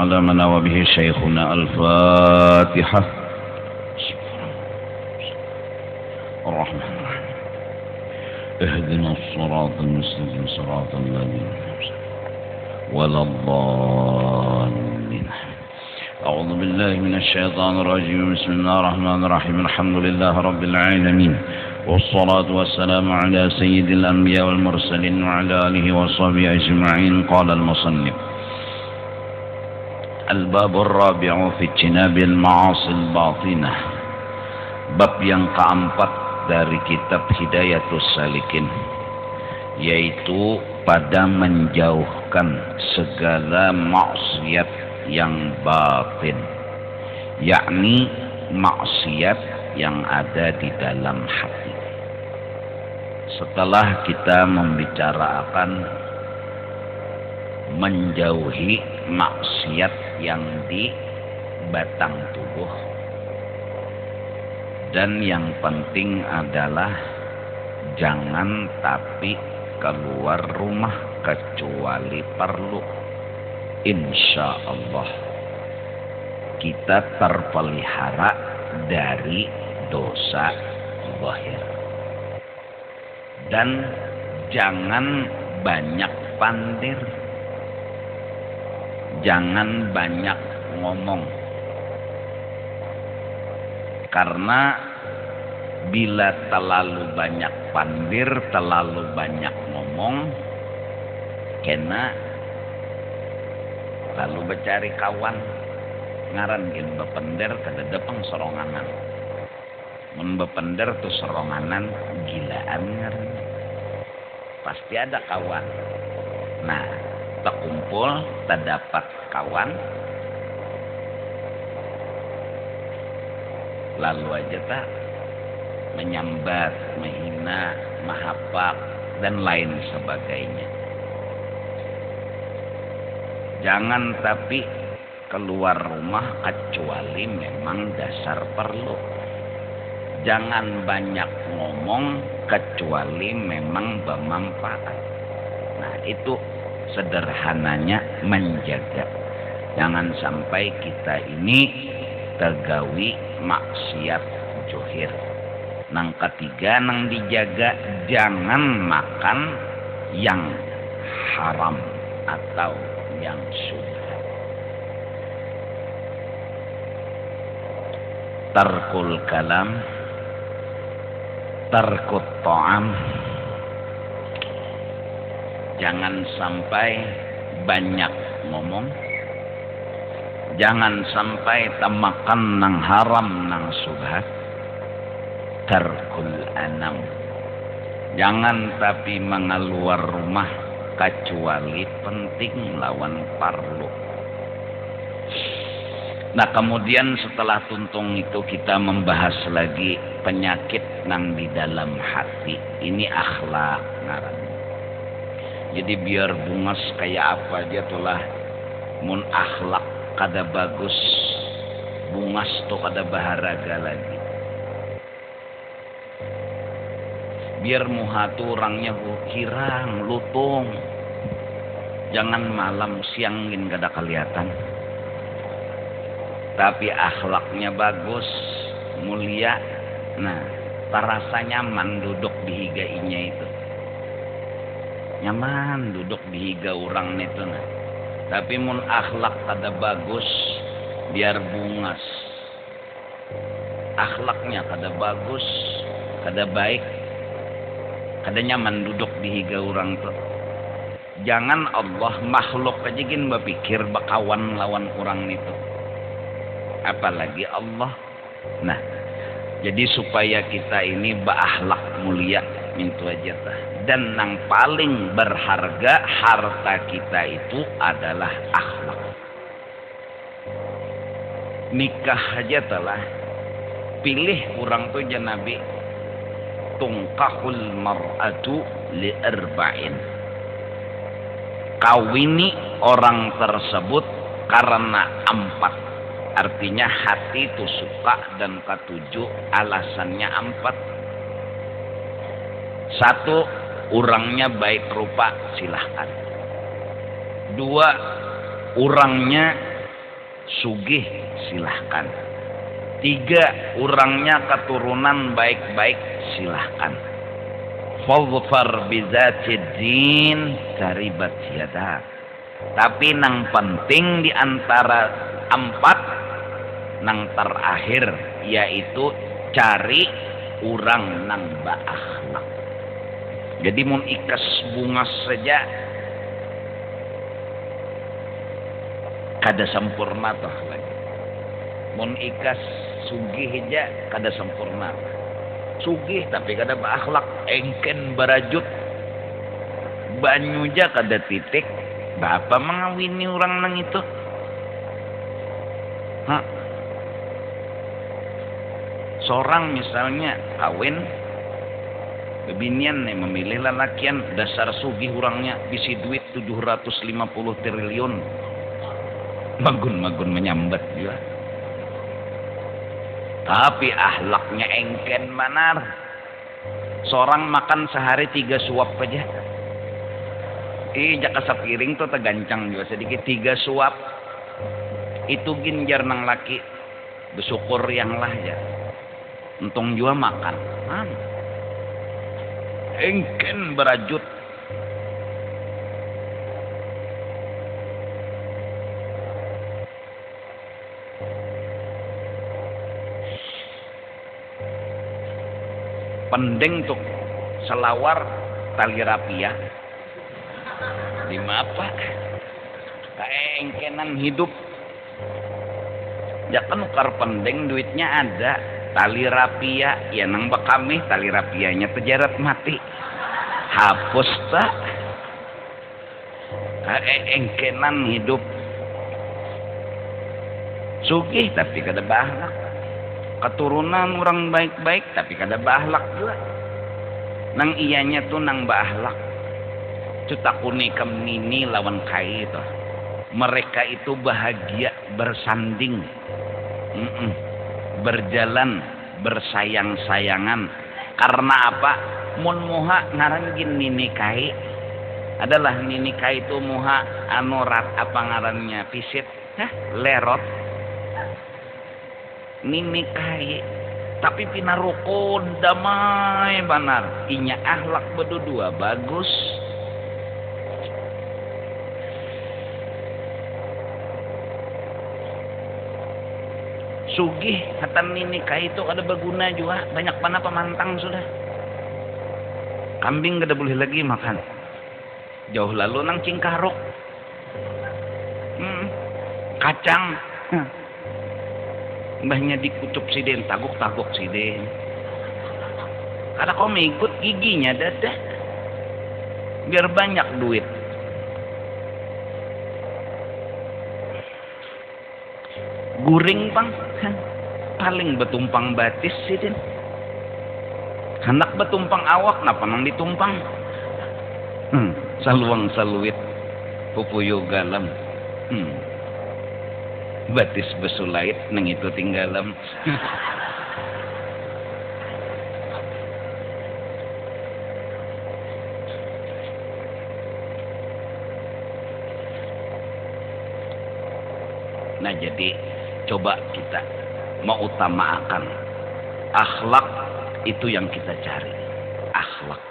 على من وبه شيخنا. الفاتحة. الرحمن الرحيم. اهدنا الصراط المستقيم صراط الذين ولا الضالين. أعوذ بالله من الشيطان الرجيم. بسم الله الرحمن الرحيم. الحمد لله رب العالمين، والصلاة والسلام على سيد الأنبياء والمرسلين وعلى آله وصحبه أجمعين. قال المصنف: Al-Bab Ar-Rabi'u fi Jinabil Ma'asil Batinah. Bab yang keempat dari kitab Hidayatus Salikin, yaitu pada menjauhkan segala maksiat yang batin, yakni maksiat yang ada di dalam hati. Setelah kita membicarakan menjauhi maksiat yang di batang tubuh, dan yang penting adalah jangan tapi keluar rumah kecuali perlu. Insya Allah kita terpelihara dari dosa zahir. Dan jangan banyak pandir, jangan banyak ngomong, karena bila terlalu banyak pandir, terlalu banyak ngomong, kena lalu bercari kawan ngaran gin bepender kada depeng seronganan, mun bepender tuh seronganan gilaan ngaran, pasti ada kawan. Nah, tak kumpul, tak dapat kawan, lalu aja tak menyambat, menghina, mahapak, dan lain sebagainya. Jangan tapi keluar rumah kecuali memang dasar perlu. Jangan banyak ngomong kecuali memang bermanfaat. Nah, itu sederhananya menjaga. Jangan sampai kita ini tergawi maksiat johir. Nang ketiga nang dijaga, jangan makan yang haram atau yang syubhat. Tarkul kalam, tarkut ta'am. Jangan sampai banyak ngomong, jangan sampai tamakan nang haram nang syubhat. Tarkul anam, jangan tapi mengeluar rumah kecuali penting lawan parlu. Nah, kemudian setelah tuntung itu kita membahas lagi penyakit nang di dalam hati. Ini akhlak ngaran. Jadi biar bungas kayak apa aja tulah, mun akhlak kada bagus, bungas tuh kada baharaga lagi. Biar muha tuh orangnya kirang, lutung. Jangan malam siangin kada kelihatan. Tapi akhlaknya bagus, mulia. Nah, terasa nyaman duduk di higainya itu. Nyaman duduk di higa orang itu. Nah. Tapi mun akhlak kada bagus, biar bungas. Akhlaknya kada bagus, kada baik, kada nyaman duduk di higa orang tuh. Jangan Allah makhluk aja gin berpikir bakawan lawan orang itu. Apalagi Allah. Nah, jadi supaya kita ini berakhlak mulia mintu aja tah. Dan yang paling berharga harta kita itu adalah akhlak. Nikah aja telah pilih orang tuh ya Nabi, tungkahul mar'atu li arba'in. Kawini orang tersebut karena 4. Artinya hati itu suka dan ketujuh alasannya 4. 1, orangnya baik rupa, silahkan. 2, orangnya sugih, silahkan. 3, orangnya keturunan baik-baik, silahkan. Fadhfar bizatid din taribat yadak. Tapi nang penting di antara 4, nang terakhir yaitu cari orang nang berakhlak. Jadi mun ikas bungas saja kada sempurna toh lagi. Mun ikas sugih aja kada sempurna. Sugih tapi kada berakhlak, engken barajut, banyu aja kada titik. Bapa mengawini orang nang itu? Hah? Seorang misalnya kawin, bebinian nih memilih lalakian, dasar sugih orangnya, bisi duit 750 triliun. Magun-magun menyambat juga. Tapi ahlaknya engken manar. Seorang makan sehari 3 suap aja. Jaka sepiring tuh tegancang juga sedikit 3 suap. Itu ginjar nang laki bersyukur yang lah ya. Untung jua makan. Engken berajut. Pendeng tuh selawar tali rapia. Di apa? Kaengkenan hidup. Ya kan ukar pendeng duitnya ada. Tali rapia ya nang bakami tali rapianya terjarat mati. Hapus tak? Kaengkenan hidup. Sugih tapi kada bahlak. Keturunan orang baik-baik tapi kada bahlak juga. Nang iyanya tuh nang bahlak. Cutakuni kemini lawan kai itu. Mereka itu bahagia bersanding. Berjalan bersayang-sayangan. Karena apa? Mun muha ngaranjin nini kai. Adalah nini kai itu muha anorat apa ngarannya pisit. Lerot. Nini kai tapi pinarukun damai banar inya akhlak berdua bagus. Sugih hatan nini kai itu ada berguna juga, banyak panah pemantang sudah. Kambing kada boleh lagi makan, jauh lalu nang cingkaruk. Kacang mbahnya dikucup siden, taguk-taguk siden. Karena kau mengikut giginya dadah. Biar banyak duit. Guring pang, paling betumpang batis siden. Hendak betumpang awak, napa nang ditumpang? Saluang saluit, pupuyo galam. Batis besulait nang itu tinggalam. Nah jadi coba kita mau utamakan akhlak, itu yang kita cari. Akhlak.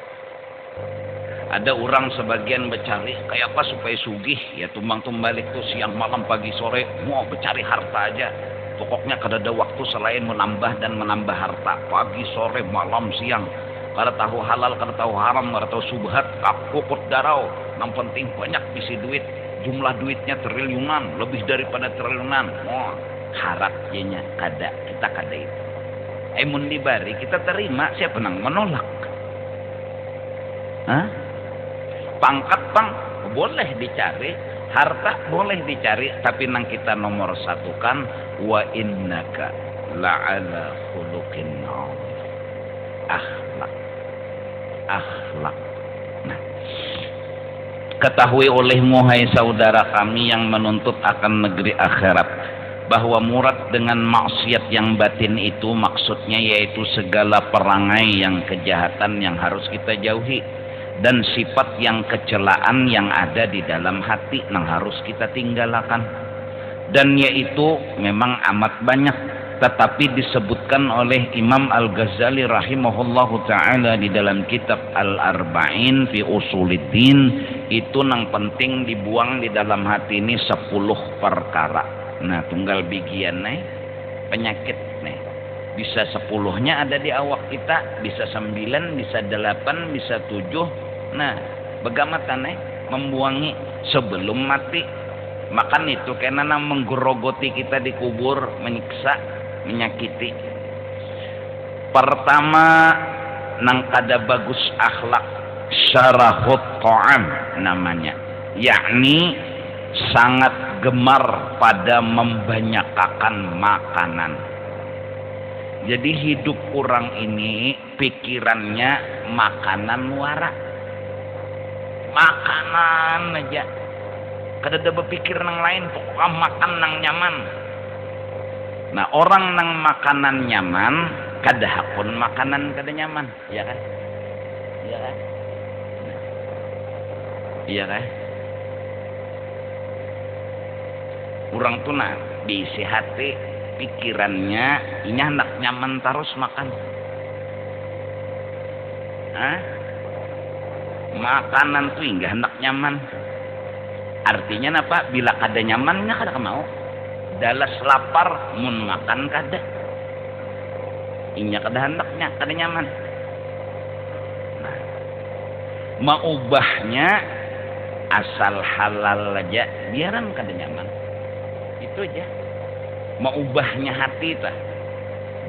Ada orang sebagian bercari kayak apa supaya sugih, ya tumbang tumbalik tuh siang malam pagi sore mau bercari harta aja. Pokoknya kada ada waktu selain menambah dan menambah harta pagi sore malam siang. Kada tahu halal, kada tahu haram, kada tahu subhat, kakukut darau. Yang penting banyak bisi duit, jumlah duitnya triliunan, lebih daripada triliunan. Harapnya kada, kita kada itu. Mun dibari kita terima, siapa nang menolak? Pangkat pang boleh dicari, harta boleh dicari, tapi nang kita nomor satukan wa innaka la'ala khuluqin 'adzim. Akhlak. Nah, ketahui olehmu hai saudara kami yang menuntut akan negeri akhirat, bahwa murad dengan maksiat yang batin itu maksudnya yaitu segala perangai yang kejahatan yang harus kita jauhi, dan sifat yang kecelaan yang ada di dalam hati yang harus kita tinggalkan. Dan yaitu memang amat banyak, tetapi disebutkan oleh Imam Al-Ghazali rahimahullahu ta'ala di dalam kitab Al-Arba'in fi Usuluddin, itu yang penting dibuang di dalam hati ini 10 perkara. Nah tunggal bigian penyakit bisa 10-nya ada di awak kita, bisa 9, bisa 8, bisa 7. Nah begamatan membuangi sebelum mati. Makan itu karena menggerogoti kita di kubur, menyiksa, menyakiti. Pertama nang kada bagus akhlak, syarahut ta'am namanya, yakni sangat gemar pada membanyakakan makanan. Jadi hidup orang ini pikirannya makanan wara, makanan aja, kada ada berpikir nang lain, pokoknya makan nang nyaman. Nah orang nang makanan nyaman, kada hakun makanan kada nyaman, iya kan? Iya kan? Iya kan? Orang tuh nah diisi hati pikirannya ini hendak nyaman terus makan. Makanan tuh enggak hendak nyaman. Artinya apa? Bila kada nyamannya kada mau. Dalas lapar mun makan kada. Inya kada hendaknya kada nyaman. Nah, maubahnya asal halal aja biaran kada nyaman. Itu aja. Maubahnya hati tah.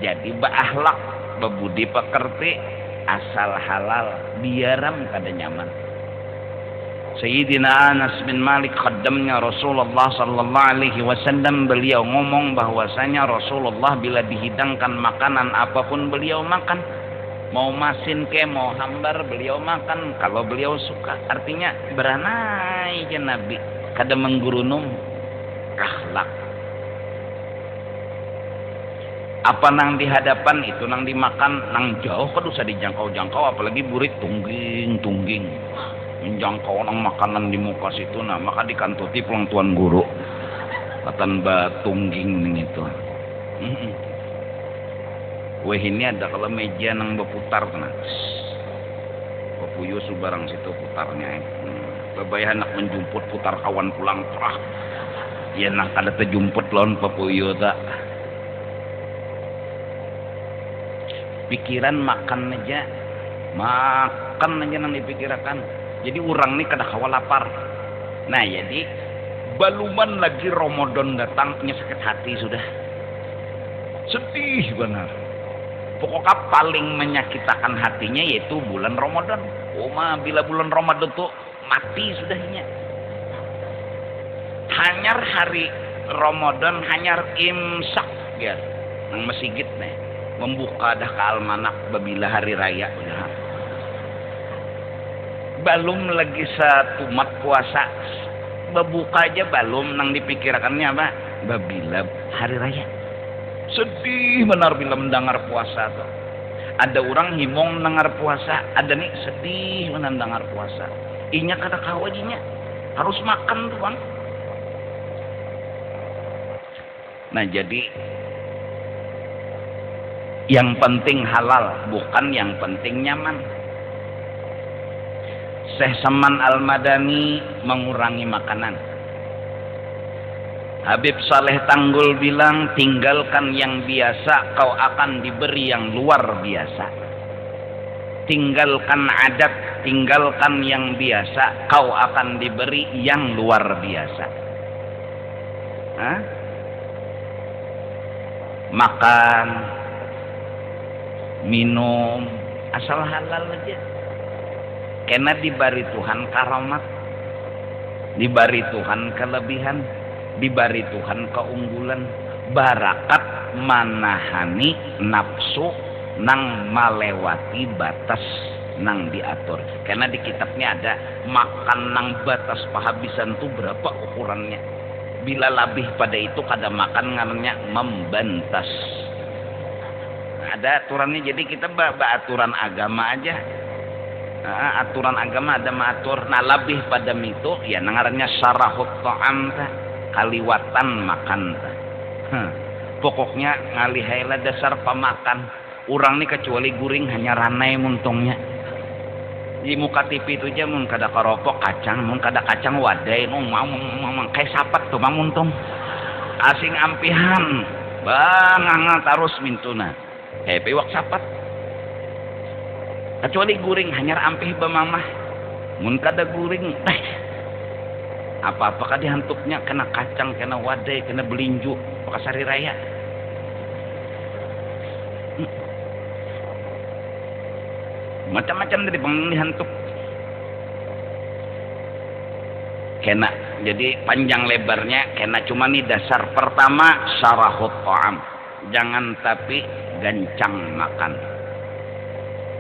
Jadi berakhlak, bebudi pekerti asal halal biaram kada nyaman. Sayyidina Anas bin Malik khaddamnya Rasulullah sallallahu alaihi wasallam, beliau ngomong bahwasanya Rasulullah bila dihidangkan makanan apapun beliau makan. Mau masin ke mau hambar beliau makan kalau beliau suka. Artinya beranai aja Nabi kada menggurunum akhlak. Apa nang di hadapan itu nang dimakan nang jauh kada usah dijangkau-jangkau, apalagi burik tungging menjangkau nang makanan di muka situ. Nah maka dikantuti pulang tuan guru katan batungging ning itu. Weh ini ada kalau meja nang berputar kena pepuyo subarang situ putarnya. Babaya anak menjumput putar kawan pulang terah ya nah kada terjumput lawan pepuyo tak. Pikiran makan aja nang dipikirkan. Jadi orang ini kada kawa lapar. Nah jadi baluman lagi Ramadan datang punya sakit hati sudah. Sedih benar. Pokoknya paling menyakitkan hatinya yaitu bulan Ramadan. Bila bulan Ramadan tuh mati sudahnya. Hanyar hari Ramadan hanyar imsak ya nang masjid nih. Membuka dah ke almanak babila hari raya udah. Balum lagi satu mat puasa berbuka aja balum nang dipikirkannya apa babila hari raya. Sedih benar bila mendengar puasa tuh. Ada orang himong mendengar puasa, ada nih sedih mendengar puasa. Inya kada kawajinya harus makan tuh bang. Nah jadi yang penting halal, bukan yang penting nyaman. Syekh Saman Al-Madani mengurangi makanan. Habib Saleh Tanggul bilang, tinggalkan yang biasa, kau akan diberi yang luar biasa. Tinggalkan adat, tinggalkan yang biasa, kau akan diberi yang luar biasa. Makan, minum, asal halal aja. Karena diberi Tuhan karamat, diberi Tuhan kelebihan, diberi Tuhan keunggulan, barakat manahani nafsu nang melewati batas nang diatur. Karena di kitabnya ada makan nang batas pahabisan tuh berapa ukurannya. Bila lebih pada itu kada makan ngarannya membantas. Ada aturannya, jadi kita aturan agama aja. Aturan agama ada mengatur. Nah lebih pada itu ya ngarannya syarahut ta'am kaliwatan makan. Pokoknya ngalihailah dasar pemakan. Orang nih kecuali guring hanya ranai muntungnya. Di muka TV itu aja mun kada karopok kacang, mun kada kacang wadai, mau kayak sapat tuh muntung. Asing ampihan. Bang tarus mintuna. Pewak sapat. Kecuali guring hanya ampih bemamah. Mun kada guring, apa-apa dihantuknya kena kacang, kena wadai, kena belinju, pakasari raya. Macam-macam dari pemilihan hantuk. Kena, jadi panjang lebarnya kena cuma nih dasar pertama syarahut ta'am. Jangan tapi gancang makan.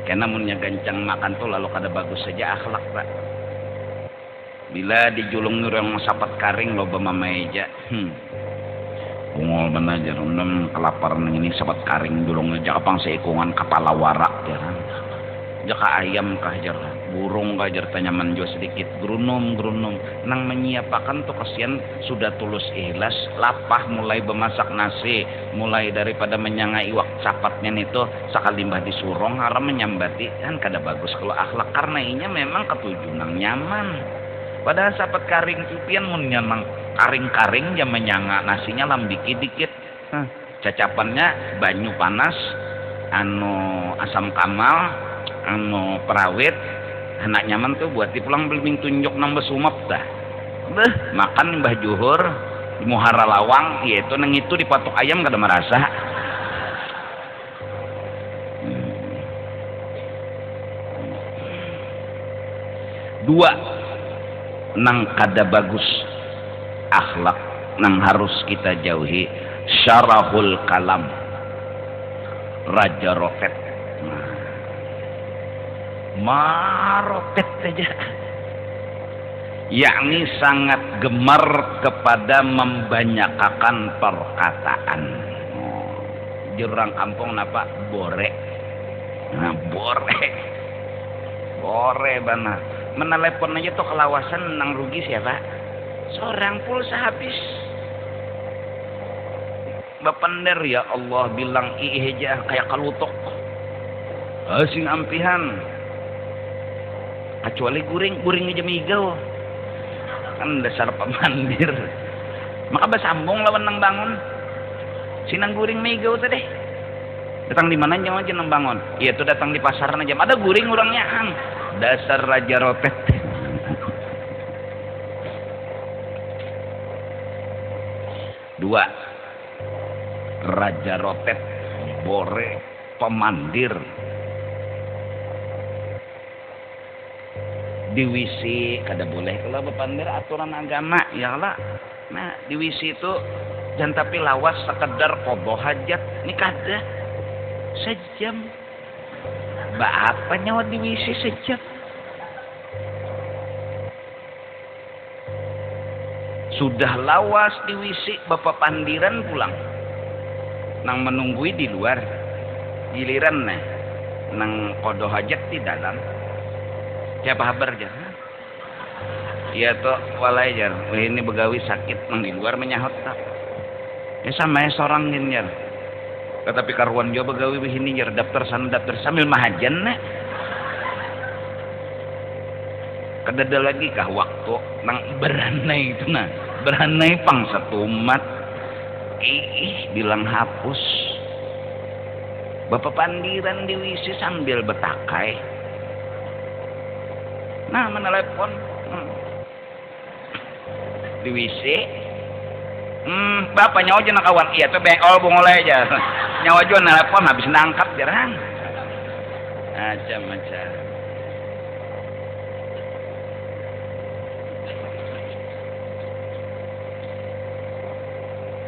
Karena munnya gancang makan tuh lalu kada bagus saja akhlak pak. Bila dijulung nur yang sapat karing loba mamaeja. Bungol benar aja, kelaparan ini sapat karing julung aja kapang seikungan kepala warak ya kan. jaka ayam kah jar burung kah jar tanyaman jo sedikit grunum nang menyiapakan tuh kasihan sudah tulus ikhlas lapah mulai bemasak nasi mulai daripada menyangai iwak capatnya itu sakalimbah disurong haram menyambati kan kada bagus kalau akhlak karena inya memang ketujuh nang nyaman padahal sapat karing cupian mun nang karing jam menyanga nasinya lambiki dikit cacapannya banyu panas anu asam kamal anu perawit anak nyaman tuh buat dipulang beling tunjuk nang besumap dah makan mbah juhur di muhara lawang yaitu nang itu dipatok ayam kada merasa dua nang kada bagus akhlak nang harus kita jauhi syarahul kalam raja roket marotet aja yakni sangat gemar kepada membanyakan perkataan jurang kampung napa bore bore bana menelepon aja tuh kelawasan nang rugi siapa seorang pulsa habis bapender ya Allah bilang iheja kayak kalutok asing ampihan kecuali guring aja migau kan dasar pemandir maka basambung lawan nang bangun sinang guring migau tadi datang di mana aja nang bangun iya tuh datang di pasaran aja ada guring orangnya dasar raja rotet dua raja rotet bore pemandir di WC kada boleh kalau bepandir aturan agama ya lah nah di WC itu jangan tapi lawas sekedar kodoh hajat ini kada sejam apa nyawa di WC sejam sudah lawas di WC bapak pandiran pulang nang menunggui di luar giliran nah nang kodoh hajat di dalam siapa kabar jar iya toh walai jar ini begawi sakit nang di luar menyahut tak ya sama ya seorang gini jar tetapi karuan juga begawi begini jar daftar sana daftar sambil mahajan nek kedada lagi kah waktu nang beranai itu nah beranai pang satu umat bilang hapus bapak pandiran di WC sambil betakai nah menelepon di WC bapak nyawa aja nak kawan iya tuh bengol bongol aja nyawa aja telepon habis nangkap jarang macam-macam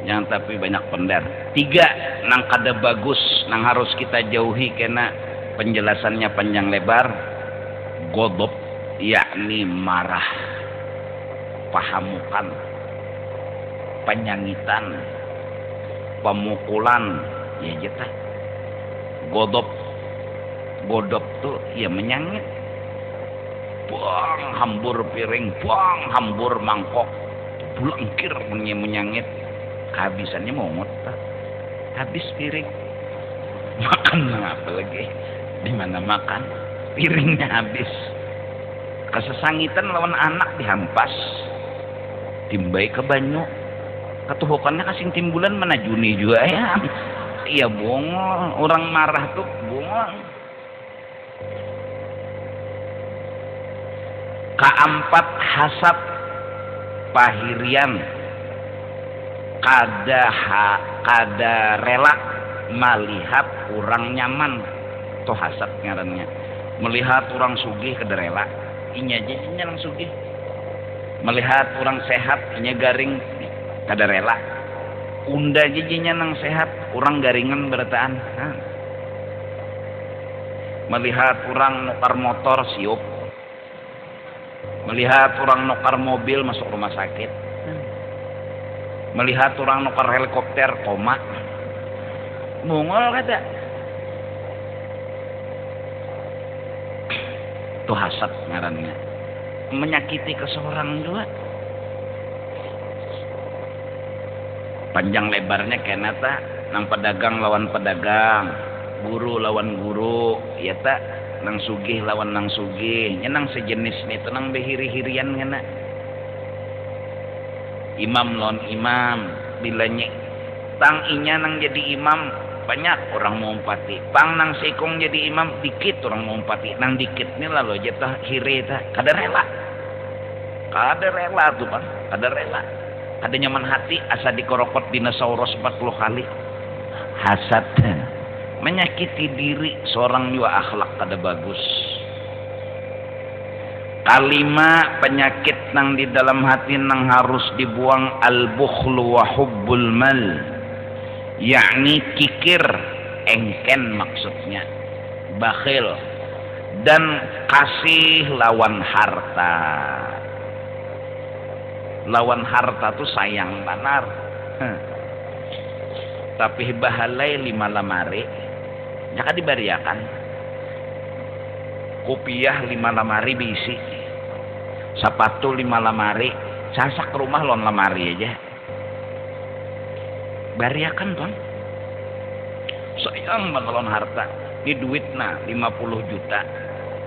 yang tapi banyak pender tiga nang kada bagus nang harus kita jauhi karena penjelasannya panjang lebar godop yakni marah pahamukan penyangitan pemukulan ya jeta godop tuh ya menyangit buang hambur piring buang hambur mangkok bulangkir menyangit kehabisannya mongot habis piring makan apa lagi di mana makan piringnya habis kesesangitan lawan anak dihampas timbai ke banyu ketuhukannya kasing timbulan mana Juni juga ya iya bongol orang marah tuh bongol keempat hasad pahirian kada rela melihat orang nyaman tuh hasad ngarannya melihat orang sugih kada rela inya jadinya langsung sugih melihat orang sehat inya garing kada rela unda jijinya nang sehat orang garingan bertaan melihat orang nukar motor siup melihat orang nukar mobil masuk rumah sakit melihat orang nukar helikopter koma mongol kada Tuh hasad ngarannya. Menyakiti ke seorang juga. Panjang lebarnya kena tak, nang pedagang lawan pedagang, guru lawan guru, ya tak, nang sugih lawan nang sugih, nang sejenis nih, nang behiri-hirian ngena. Imam lawan imam, bilanya tang inya nang jadi imam banyak orang mau umpati, pang nang sekong jadi imam dikit orang mau umpati, nang dikit nih lalu aja tah hire tah, kada rela tuh bang, kada rela. Ada nyaman hati asa dikorokot dinosaurus 40 kali. Hasad menyakiti diri seorang juga akhlak kada bagus. Kalima penyakit nang di dalam hati nang harus dibuang al-bukhlu wa hubbul mal, yakni kikir, engken maksudnya, bakhil dan kasih lawan harta. Lawan harta tuh sayang banar. Tapi bahalai 5 lamari nyaka dibariakan. Kopiah 5 lamari bisi, sepatu 5 lamari, sasak rumah lon lamari aja. Bariakan bang. Sayang menolong harta. Ini duit nah 50 juta.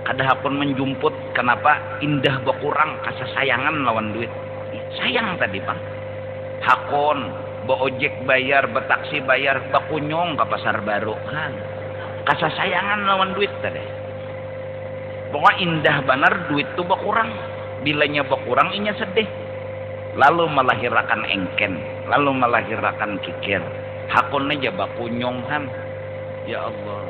Kadahapun menjumput, kenapa indah berkurang kasasayangan lawan duit. Sayang tadi bang. Hakon, ojek bayar, betaksi bayar, bakunyong ke pasar baru kan. Kasasayangan lawan duit tadi. Pokoknya indah benar duit tuh berkurang. Bilanya berkurang inya sedih. Lalu melahirkan engken, lalu melahirkan kikir. Hakon aja bakunyong kan. Ya Allah.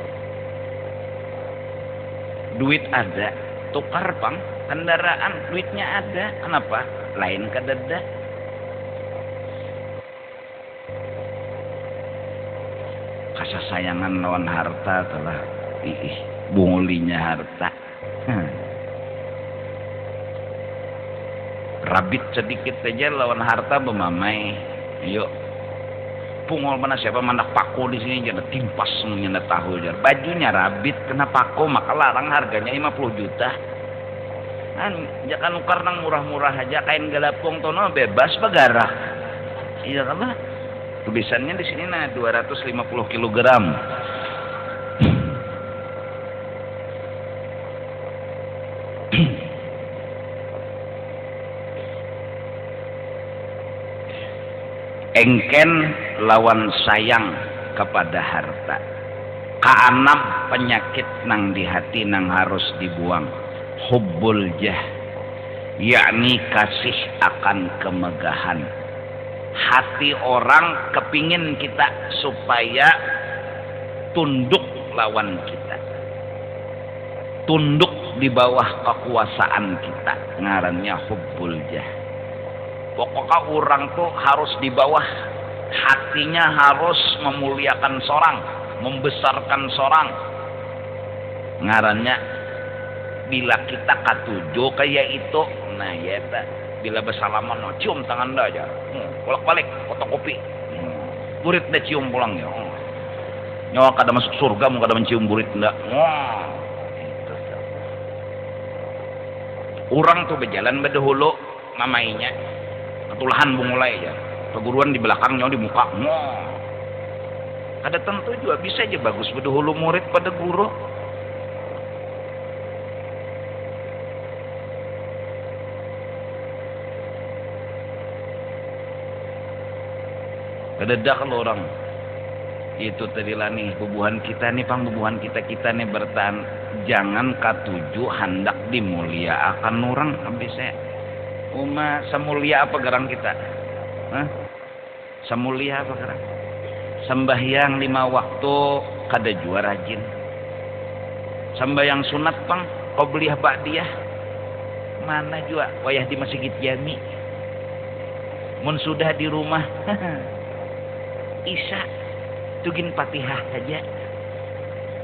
Duit ada, tukar bang. Kendaraan duitnya ada, kenapa? Lain kadada. Kasasayangan lawan harta telah bungulinya harta. Rabit sedikit aja lawan harta bemamai. Yuk. Pungol mana siapa mandak pako di sini jangan timpas semuanya tahu jar. Bajunya rabit kena pako maka larang harganya 50 juta. Kan jangan nukar nang murah-murah aja kain galapung tono bebas bagara. Iya kan? Tulisannya di sini nah 250 kilogram. Engken lawan sayang kepada harta. Keenam penyakit nang di hati nang harus dibuang. Hubbul jah, yakni kasih akan kemegahan. Hati orang kepingin kita supaya tunduk lawan kita, tunduk di bawah kekuasaan kita. Ngarannya hubbul jah. Pokoknya orang tuh harus di bawah, hatinya harus memuliakan seorang, membesarkan seorang. Ngarannya bila kita katujo kayak itu, nah ya tak. Bila bersalaman, no, cium tangan dah aja, bolak-balik fotokopi, burit dah cium pulang ya. Nyawa kada masuk surga, mau kada mencium burit ndak. Itu. Orang tuh berjalan berdahulu, mamainya, ketulahan bungulai ya, perguruan di belakang, nyawa di muka. Kada tentu juga bisa aja bagus berdahulu murid pada guru. Kededak kalau orang itu tadi lah nih bubuhan kita nih pang bubuhan kita nih bertahan jangan katuju hendak dimulia akan orang habisnya semulia apa gerang kita semulia apa gerang sembahyang 5 waktu kada jua rajin sembahyang sunat pang qobliyah ba'diyah mana jua wayah di masjid jami mun sudah di rumah Isya tugin Fatihah saja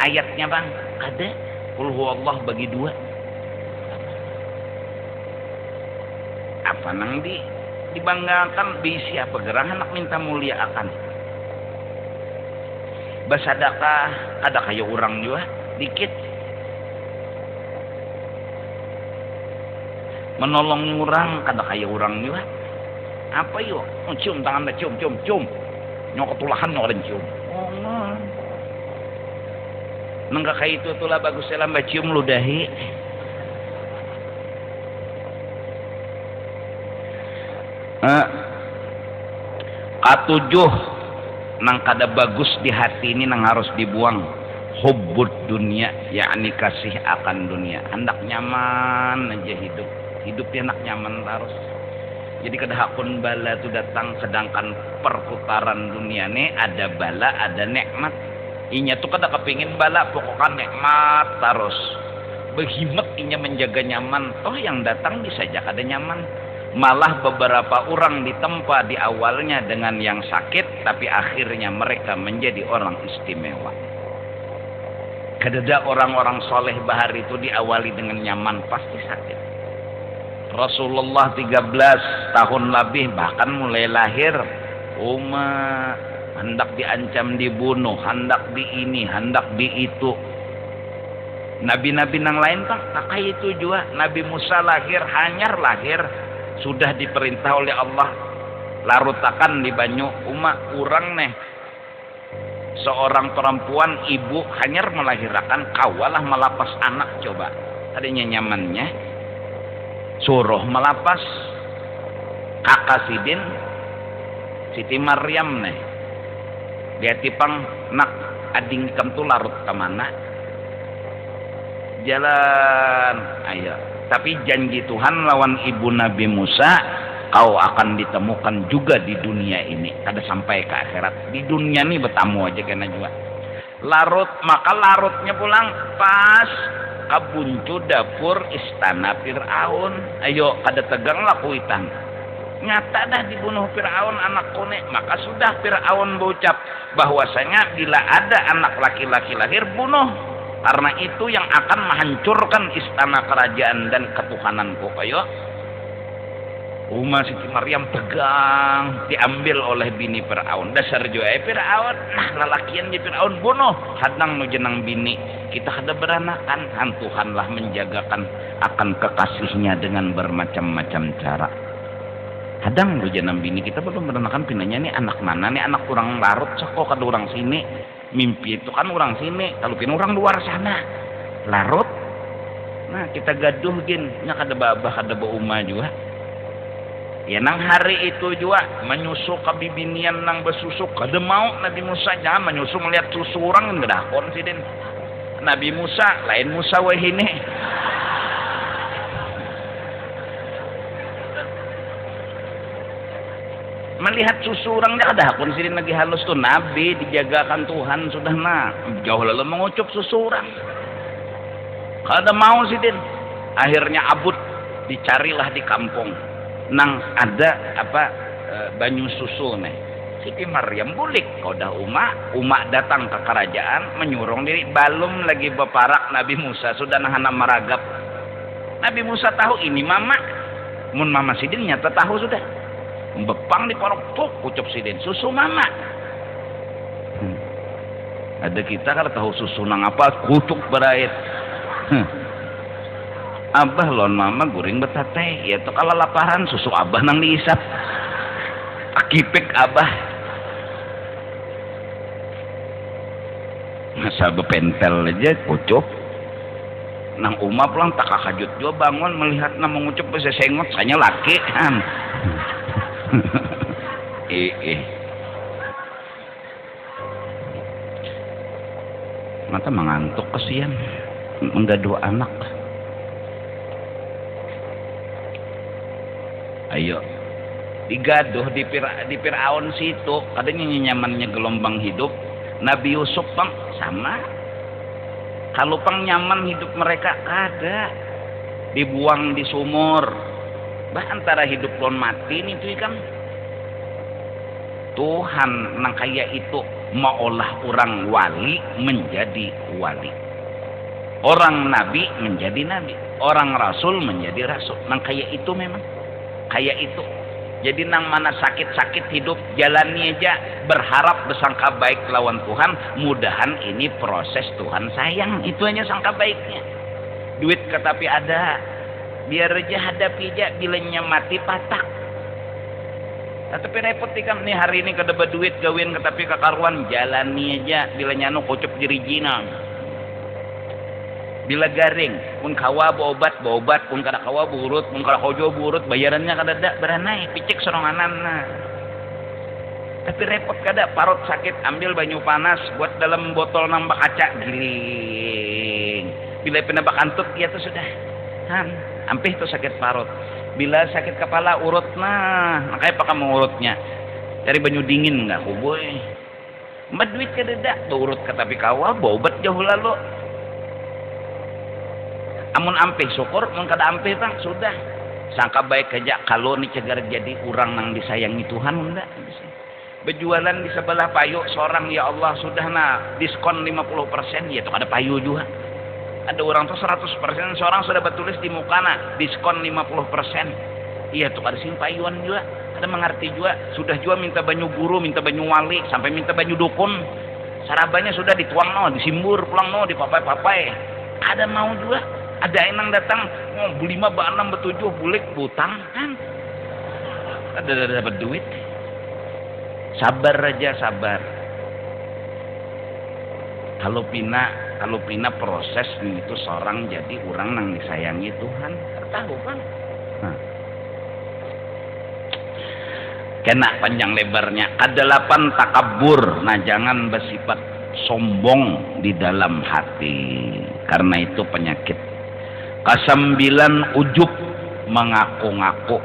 ayatnya bang ada qul huwallah bagi 2 apa nang dibanggakan bisi apa gerang anak minta mulia akan bersedekah ada kayak orang juga dikit menolong orang kada kayak orang juga apa yuk cium tangan cium nyok ketulahan nyok cium nggak kayak itu tulah bagus lah mbak cium ludahi katujuh nang kada bagus di hati ini nang harus dibuang hubbud dunia yakni kasih akan dunia hendak nyaman aja hidup dia hendak nyaman terus jadi kada hakun bala itu datang sedangkan perputaran dunia ini ada bala ada nikmat inya tuh kada kepingin bala pokoknya nikmat terus berhimat inya menjaga nyaman toh yang datang bisa aja kada nyaman malah beberapa orang ditempa di awalnya dengan yang sakit tapi akhirnya mereka menjadi orang istimewa. Kadada orang-orang soleh bahar itu diawali dengan nyaman pasti sakit. Rasulullah 13 tahun lebih bahkan mulai lahir umat hendak diancam dibunuh, hendak di ini, hendak di itu. Nabi-nabi yang lain kan kayak itu juga. Nabi Musa lahir hanyar lahir sudah diperintah oleh Allah larutakan di banyu umat kurang nih seorang perempuan ibu hanyar melahirkan kawalah melapas anak coba tadinya nyamannya suruh melapas kakak Sidin Siti Maryam nih dia tipang nak ading kam tuh larut kemana jalan ayo tapi janji Tuhan lawan ibu Nabi Musa kau akan ditemukan juga di dunia ini kada sampai ke akhirat di dunia ini bertamu aja kena juga larut maka larutnya pulang pas kabuncu dapur istana Fir'aun ayo kada tegang laku itang nyata dah dibunuh Fir'aun anak kone maka sudah Fir'aun berucap bahwasanya bila ada anak laki-laki lahir bunuh karena itu yang akan menghancurkan istana kerajaan dan ketuhananku ayo Siti Maryam pegang diambil oleh bini Fir'aun dasar juga Fir'aun nah lalakian di Fir'aun bunuh hadang nu jenang bini kita ada beranakan Tuhanlah menjagakan akan kekasihnya dengan bermacam-macam cara hadang nu jenang bini kita belum beranakan pinanya nih anak mana nih anak kurang larut soko kada orang sini mimpi itu kan orang sini kalau pin orang luar sana larut nah kita gaduh gin nya kada babah kada bauma juga ya nang hari itu juga menyusu kabibinian nang besusuk kada mau Nabi Musa jangan menyusu melihat susu orang nggak kon sidin Nabi Musa lain Musa wahine melihat susu orangnya ada hakun sidin lagi halus tuh Nabi dijagakan Tuhan sudah nah jauh lalu mengucup susu orang kada mau sidin akhirnya abut dicarilah di kampung nang ada banyu susu nih Siti Maryam bulik kau dah umak datang ke kerajaan menyurung diri balum lagi beparak Nabi Musa sudah nahana maragap Nabi Musa tahu ini mama mun mama sidin nyata tahu sudah bepang di porok tuh ucap sidin susu mama ada kita kalau tahu susu nang apa kucuk berait abah lon mama guring betate ya tuh kalau laparan susu abah nang diisap akipik abah masa bepentel aja kucuk nang umap lang tak kakajut juga bangun melihat nang mengucap bisa sengot saya laki mata mengantuk kesian menggaduh anak ayo digaduh di Fir'aun situ katanya nyamannya gelombang hidup Nabi Yusuf bang sama kalau pang nyaman hidup mereka ada dibuang di sumur antara hidup dan mati ini tuh kan Tuhan nang kaya itu maulah orang wali menjadi wali orang nabi menjadi nabi orang rasul menjadi rasul nang kaya itu memang kaya itu jadi nang mana sakit-sakit hidup jalani aja berharap bersangka baik lawan Tuhan mudahan ini proses Tuhan sayang itu hanya sangka baiknya duit ketapi ada biar aja hadapi aja bilanya mati patak. Tapi repot tikam nih hari ini kada berduit gawin tapi kakaruan jalani aja bilanya anu kocok dirijina. Bila garing pun kawa berobat pun kada kawa burut pun kada kojo burut bayarannya kada ada beranai picik soronganan nah. Tapi repot kada parut sakit ambil banyu panas buat dalam botol nambah kaca giling bila penebak antut ya tuh sudah ampih tuh sakit parut bila sakit kepala urut nah makanya pakai mengurutnya cari banyu dingin nggak kuboy mbak duit kada ada urut ke tapi kawa obat jauh lalu amun ampih syukur mun kada ampih tang sudah sangka baik aja kalau nih cegar jadi orang nang disayangi Tuhan enggak berjualan di sebelah payu seorang ya Allah sudah nah diskon 50% ya tuh ada payu juga ada orang tuh 100% seorang sudah bertulis di mukana diskon 50% iya tuh ada sing payuan juga ada mengerti juga sudah juga minta banyu guru minta banyu wali sampai minta banyu dukun sarabanya sudah dituang no disimbur pulang no dipapai-papai ada mau juga ada yang datang mau beli 5 6 7 bulik butang kan ada dapat duit sabar aja sabar kalau pina proses itu seorang jadi orang yang disayangi Tuhan tahu kan kena panjang lebarnya kedelapan takabur nah jangan bersifat sombong di dalam hati karena itu penyakit. Kesembilan ujub mengaku-ngaku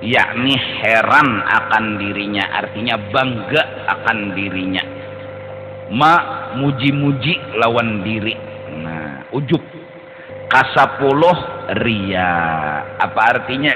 yakni heran akan dirinya artinya bangga akan dirinya muji-muji lawan diri nah ujub. Kasapuluh ria apa artinya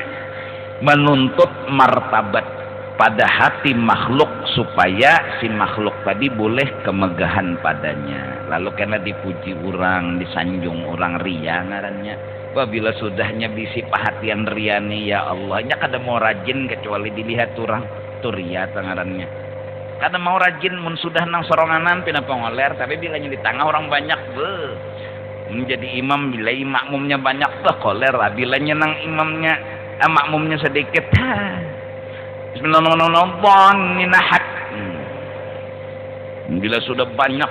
menuntut martabat pada hati makhluk supaya si makhluk tadi boleh kemegahan padanya lalu karena dipuji orang disanjung orang ria ngarannya. Bila sudahnya bisi perhatian riani ya Allah nya kada mau rajin kecuali dilihat orang tuh ria tangarannya kada mau rajin mun sudah nang soronganan pina pengoler tapi bilanya di tengah orang banyak menjadi imam bila makmumnya banyak tuh koler bilanya nang imamnya makmumnya sedikit bismillahirrahmanirrahim bila sudah banyak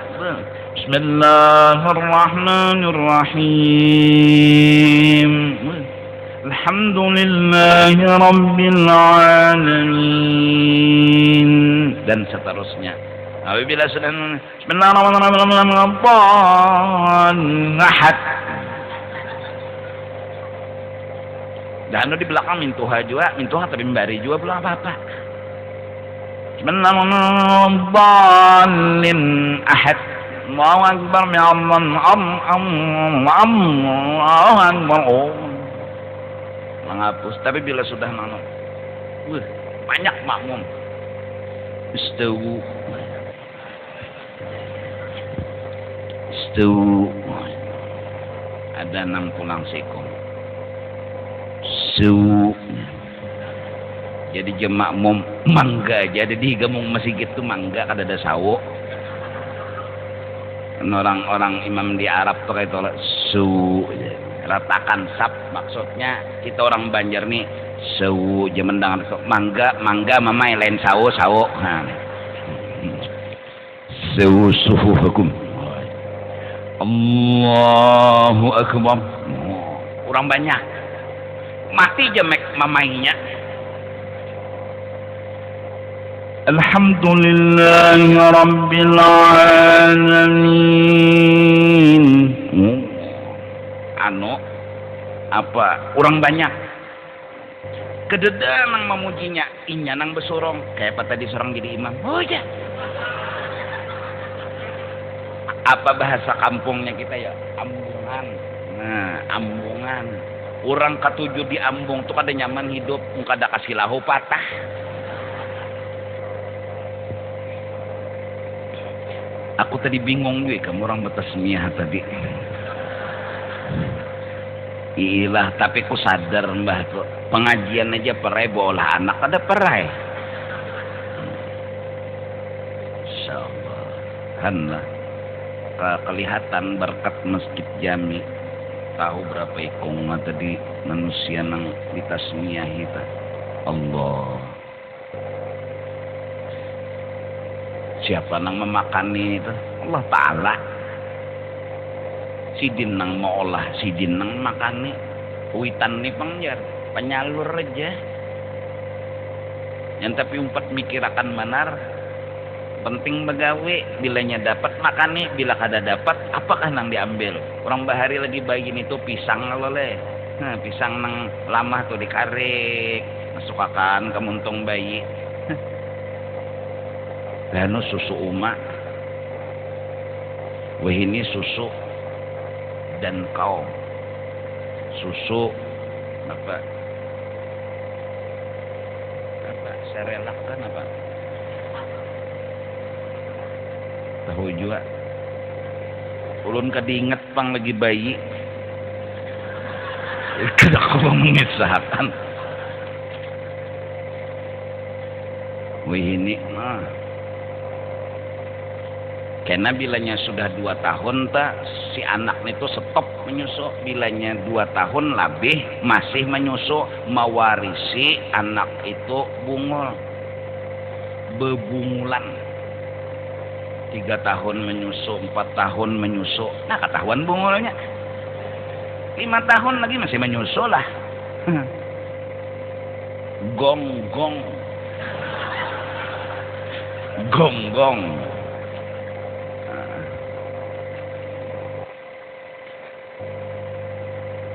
bismillahirrahmanirrahim alhamdulillahi rabbil alamin dan seterusnya apabila sudah bismillahirrahmanirrahim dan di belakang mintuha tapi membari juga belum apa-apa bismillahirrahmanirrahim ahad Allahu akbar ya Allahu akbar menghapus tapi bila sudah banyak makmum istawu ada 6 pulang sekong jadi jemak makmum mangga jadi di gemung masjid itu mangga kada ada sawo orang-orang imam di Arab tuh kayak tolak ratakan sap maksudnya kita orang Banjar nih jemendangan mangga mamai lain sawo suhufakum Allahu akbar orang banyak mati jemek mamainya alhamdulillahi rabbil alamin apa orang banyak kededa nang memujinya inya nang besurong kayak apa tadi seorang jadi imam oh ya apa bahasa kampungnya kita ya ambungan nah ambungan orang ketujuh di ambung tuh kada nyaman hidup kada kasih lahu patah aku tadi bingung gue kamu orang bertasmiyah tadi ilah tapi ku sadar mbah tuh pengajian aja perai bola anak ada perai insyaallah kan kelihatan berkat masjid Jami tahu berapa ikung tadi manusia nang ditasmiyah kita. Allah. Siapa nang memakani itu? Allah Ta'ala. Sidin nang mau olah, sidin nang makani. Kuitan nih pengjar, penyalur aja. Yang tapi umpat mikir akan benar. Penting begawe, bilanya dapat makani, bila kada dapat, apakah nang diambil? Orang bahari lagi bagiin itu pisang loleh. Nah, pisang nang lama tuh dikarik, masuk akan ke muntung bayi. Lalu susu umak, wah ini susu dan kaum susu apa serelak kan apa tahu juga ulun kadinget pang lagi bayi kada aku mengisahkan wah ini karena bilanya sudah 2 tahun si anak itu stop menyusu, bilanya 2 tahun lebih masih menyusu, mewarisi anak itu bungul bebungulan 3 tahun menyusu, 4 tahun menyusu, nah ketahuan bungulnya 5 tahun lagi masih menyusu lah. Gong-gong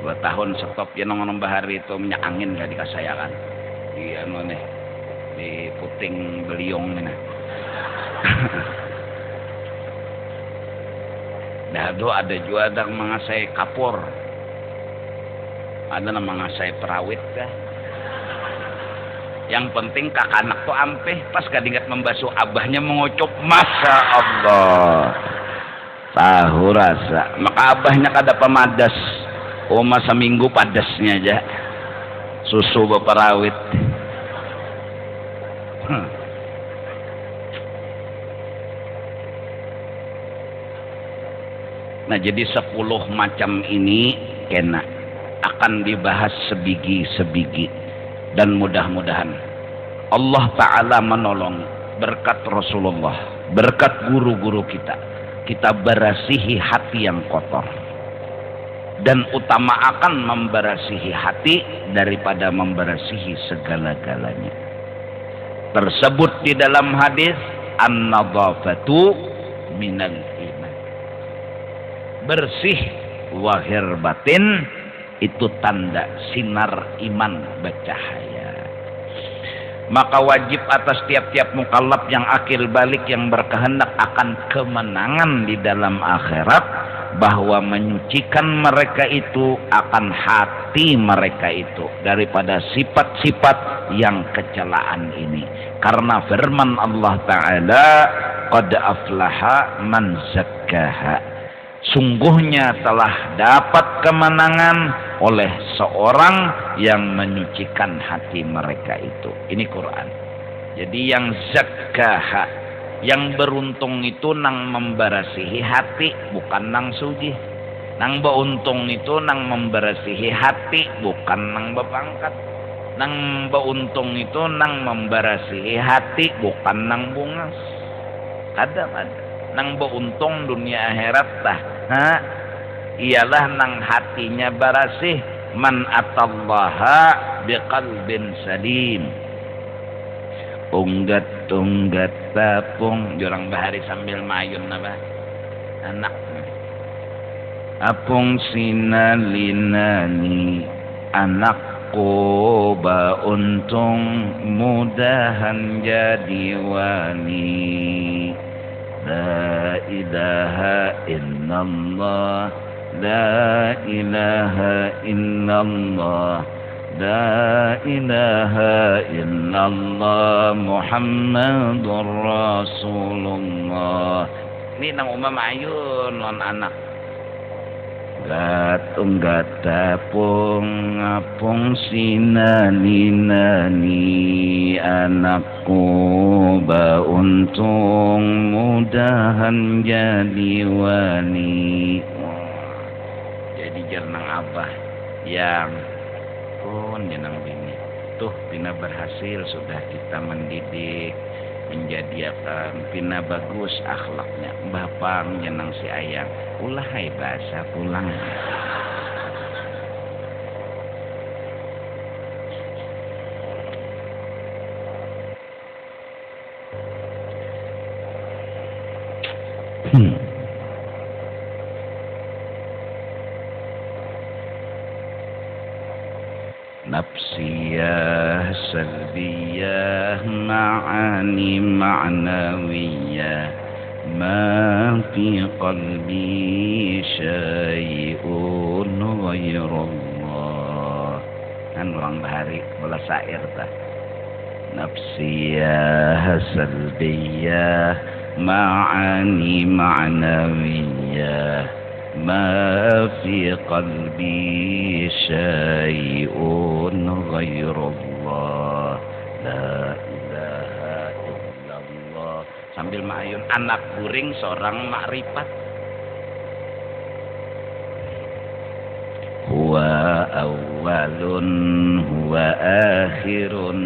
2 tahun stop ya nong bahari itu minyak angin gak dikasayakan iya nih di puting beliung nih nah. Dado ada juga ada mengasai kapur ada mengasai perawit kah yang penting kakak anak tuh ampeh pas kadingat membasuh abahnya mengucup Masya Allah tahu rasa maka abahnya kada pemadas masa minggu padasnya aja susu beperawit. Nah jadi 10 macam ini kena akan dibahas sebigi-sebigi dan mudah-mudahan Allah Ta'ala menolong berkat Rasulullah berkat guru-guru kita berasihi hati yang kotor dan utama akan memberasihi hati daripada memberasihi segala-galanya. Tersebut di dalam hadis an-nadhafatu minal iman. Bersih zahir batin itu tanda sinar iman bercahaya. Maka wajib atas tiap-tiap mukallaf yang akil balik yang berkehendak akan kemenangan di dalam akhirat bahwa menyucikan mereka itu akan hati mereka itu daripada sifat-sifat yang kecelaan ini. Karena firman Allah Ta'ala qad aflaha man zakkaha, sungguhnya telah dapat kemenangan oleh seorang yang menyucikan hati mereka itu. Ini Quran. Jadi yang zakkaha, yang beruntung itu nang memberasihi hati bukan nang suci. Nang beruntung itu nang memberasihi hati bukan nang berpangkat. Nang beruntung itu nang memberasihi hati bukan nang bungas. Ada. Nang beruntung dunia akhirat tah. Ialah nang hatinya bersih. Man atallaha biqalbin salim. Unggat tapung jurang bahari sambil mayun apa anak apung sinalinani anakku ba untung mudahan jadi wani la ilaha illallah la ilaha illallah La ilaha illallah Muhammadur Rasulullah. Ini nang umam ayun non anak. Gatung gatapung ngapung sinani anakku ba untung mudahan jadi wani. Jadi ujar nang abah yang pun jenang bini tuh pina berhasil sudah kita mendidik menjadi pina bagus akhlaknya bapang jenang si ayang ulah hai bahasa pulang nafsiyah salbiyah ma'ani ma'nawiyah ma fi qalbi syai'un ghairullah kan orang bahari bola syair tah nafsiyah salbiyah ma'ani ma'nawiyah ما في قلبي شيء غير الله لا ilaha illallah sambil ma'ayun anak guring seorang makrifat huwa awwalun huwa akhirun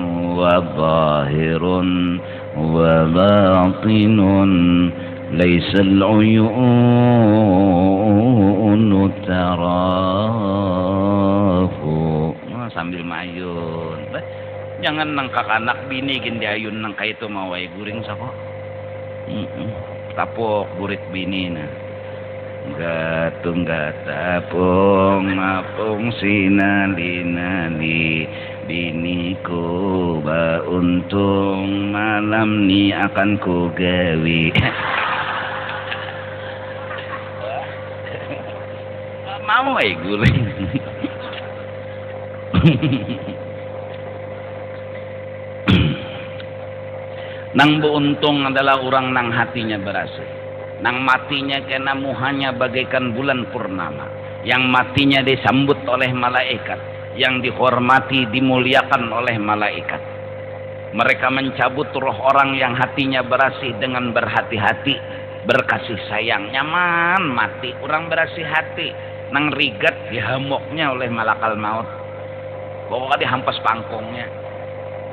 huwa zahirun huwa batinun laisa al-uyun tarafu sambil mayun jangan nangkak anak bini gini ayun nangka itu mawai guring sako tapok burit bini na gatung gatapong mapong sinali-nali biniku ba untung malam ni akan ku gawi mau guring nang beuntung adalah orang nang hatinya berhasil nang matinya kena muhanya bagaikan bulan purnama yang matinya disambut oleh malaikat yang dihormati dimuliakan oleh malaikat mereka mencabut roh orang yang hatinya bersih dengan berhati-hati berkasih sayang nyaman mati orang bersih hati nang rigat dihamoknya oleh malakal maut pokoknya dihampas pangkongnya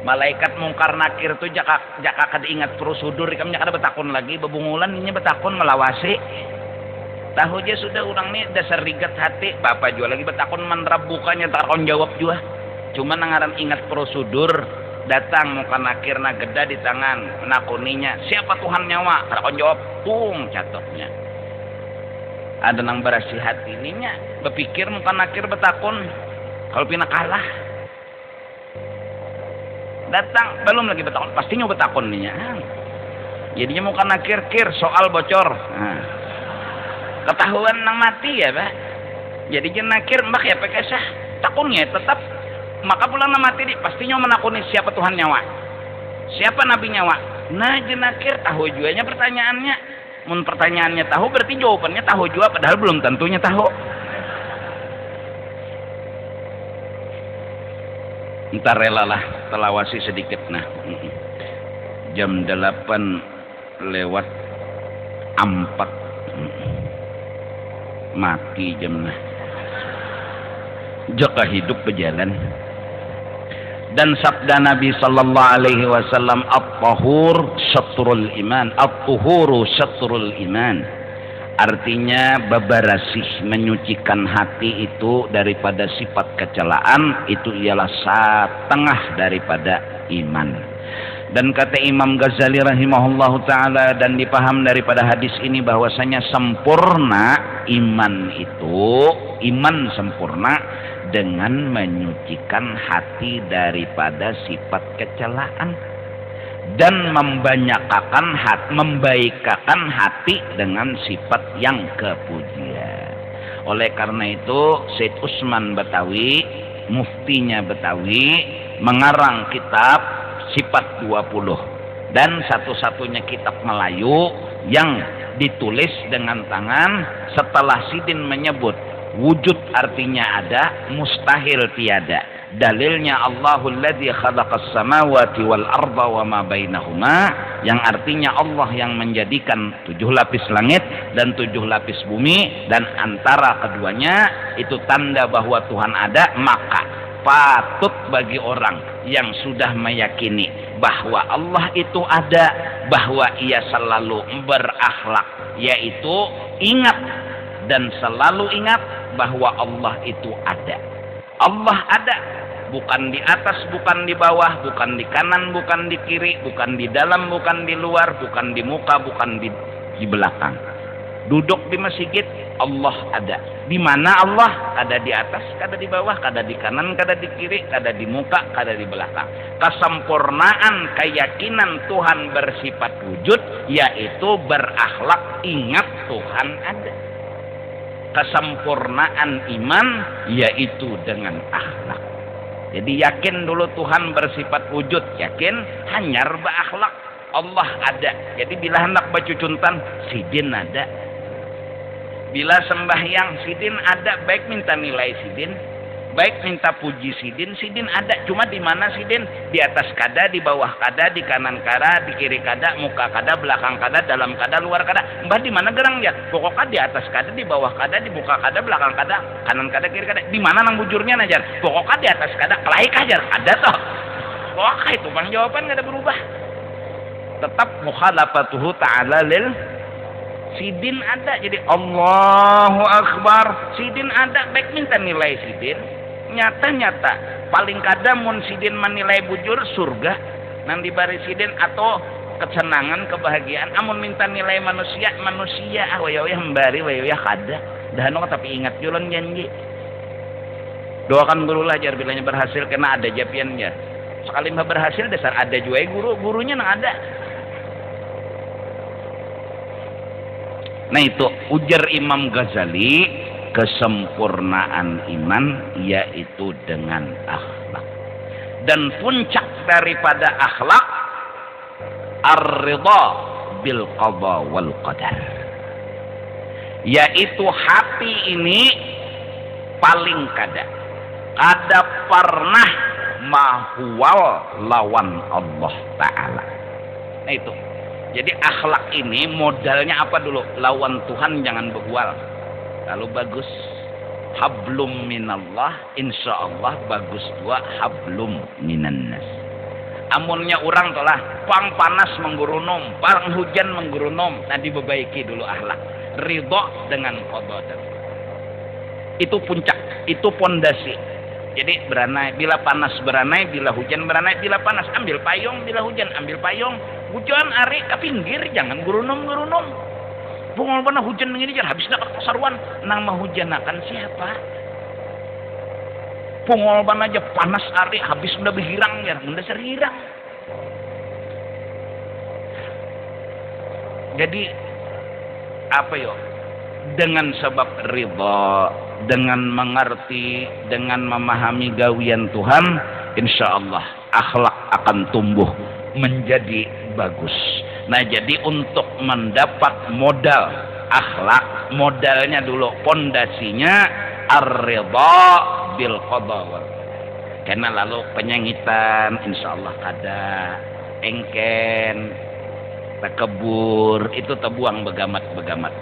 malaikat mungkar nakir tuh jaka kada ingat prosedur ikamnya kada betakon lagi bebungulan ini betakon melawasi tahu aja sudah orang nih dasar rigat hati bapak juga lagi betakon manrab bukanya takon jawab juga cuma nangaran ingat prosedur datang muka nakir na geda di tangan nakuninya siapa Tuhan nyawa takon jawab tung catoknya ada nang berasi hati ininya berpikir muka nakir betakon kalau pina kalah datang belum lagi betakon pastinya betakon nih jadinya muka nakir soal bocor ketahuan nang mati ya pak jadinya nakir mbak ya pakai sah takunnya tetap maka pulang nang mati di pastinya menakuni siapa Tuhan nyawa siapa Nabi nyawa nah jenakir tahu juanya pertanyaannya mun pertanyaannya tahu berarti jawabannya tahu juga padahal belum tentunya tahu entar relalah telawasi sedikit nah jam 8:04 mati jamnya jaka hidup berjalan dan sabda Nabi sallallahu alaihi wasallam at-tahur syatrul iman at-tuhuru syatrul iman artinya bebersih menyucikan hati itu daripada sifat kecelaan itu ialah setengah daripada iman dan kata Imam Ghazali rahimahullahu taala dan dipaham daripada hadis ini bahwasanya sempurna iman itu iman sempurna dengan menyucikan hati daripada sifat kecelaan dan membaikakan hati dengan sifat yang kepujian. Oleh karena itu Syed Usman Betawi muftinya Betawi mengarang kitab Sifat 20 dan satu-satunya kitab Melayu yang ditulis dengan tangan setelah Sidin menyebut wujud artinya ada, mustahil tiada. Dalilnya Allahul ladzi khalaqas samawati wal arda wa ma bainahuma yang artinya Allah yang menjadikan 7 lapis langit dan 7 lapis bumi, dan antara keduanya itu tanda bahwa Tuhan ada, maka patut bagi orang yang sudah meyakini bahwa Allah itu ada, bahwa ia selalu berakhlak, yaitu ingat dan selalu ingat bahwa Allah itu ada. Allah ada, bukan di atas, bukan di bawah, bukan di kanan, bukan di kiri, bukan di dalam, bukan di luar, bukan di muka, bukan di belakang. Duduk di masjid, Allah ada. Di mana Allah? Kada di atas, kada di bawah, kada di kanan, kada di kiri, kada di muka, kada di belakang. Kesempurnaan keyakinan Tuhan bersifat wujud, yaitu berakhlak ingat Tuhan ada. Kesempurnaan iman, yaitu dengan akhlak. Jadi yakin dulu Tuhan bersifat wujud, yakin, hanyar berakhlak. Allah ada. Jadi bila hendak bacucuntan, sidin ada. Bila sembahyang, sidin ada, baik minta nilai sidin, baik minta puji sidin, sidin ada. Cuma di mana sidin? Di atas kada, di bawah kada, di kanan kada, di kiri kada, muka kada, belakang kada, dalam kada, luar kada. Mbah di mana gerang ya? Pokoknya di atas kada, di bawah kada, di muka kada, belakang kada, kanan kada, kiri kada. Di mana nang bujurnya najar? Pokoknya di atas kada, kelai kajar ada toh. Pokoknya itu bang jawaban kada berubah. Tetap mukhalafatuhu ta'ala lil sidin ada. Jadi Allahu Akbar, sidin ada, baik minta nilai sidin, nyata-nyata paling kadang mun sidin menilai bujur surga nang dibari sidin atau kesenangan kebahagiaan. Amun minta nilai manusia waya-waya hembari waya-waya kada dahano, tapi ingat julan janji, doakan guru lah jar bilanya berhasil kena ada japiannya. Sekali mah berhasil dasar ada juga gurunya nang ada. Nah itu ujar Imam Ghazali, kesempurnaan iman yaitu dengan akhlak. Dan puncak daripada akhlak ar-ridha bil qada wal qadar. Yaitu hati ini paling kada pernah mahwal lawan Allah Ta'ala. Nah itu. Jadi akhlak ini modalnya apa dulu? Lawan Tuhan jangan behual. Kalau bagus hablum minallah, insya Allah bagus dua hablum minannas. Amunnya orang telah pang panas menggurunom, pang hujan menggurunom, nah diperbaiki dulu akhlak. Ridho dengan qada. Itu puncak, itu pondasi. Jadi beranai, bila panas beranai, bila hujan beranai, bila panas ambil payung, bila hujan ambil payung. Hujan ari ke pinggir, jangan gurunom. Bungol mana hujan begini jangan habis nak kesaruan, nang mahujanakan siapa? Bungol mana aja panas ari habis udah berhirang ya, udah serhirang. Jadi apa yo? Dengan sebab ridha, dengan mengerti, dengan memahami gawian Tuhan, insya Allah akhlak akan tumbuh menjadi bagus. Nah jadi untuk mendapat modal akhlak, modalnya dulu pondasinya ar-ridha bil qada wal qadar. Karena lalu penyangitan insya Allah kada, engken, takebur itu terbuang begamat.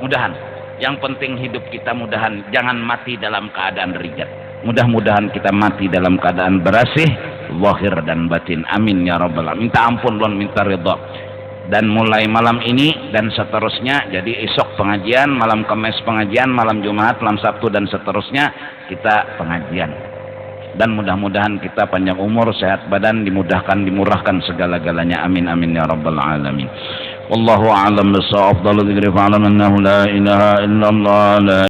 Mudahan yang penting hidup kita mudahan jangan mati dalam keadaan rijat. Mudah-mudahan kita mati dalam keadaan bersih zahir dan batin. Amin ya rabbal alamin. Minta ampun lon, minta ridha. Dan mulai malam ini dan seterusnya, jadi esok pengajian, malam Kamis pengajian, malam Jumat, malam Sabtu dan seterusnya kita pengajian. Dan mudah-mudahan kita panjang umur, sehat badan, dimudahkan, dimurahkan segala-galanya. Amin amin ya rabbal alamin. Wallahu a'lam bissawab. Afdalul dzikri fa'lam annahu la ilaha illallah.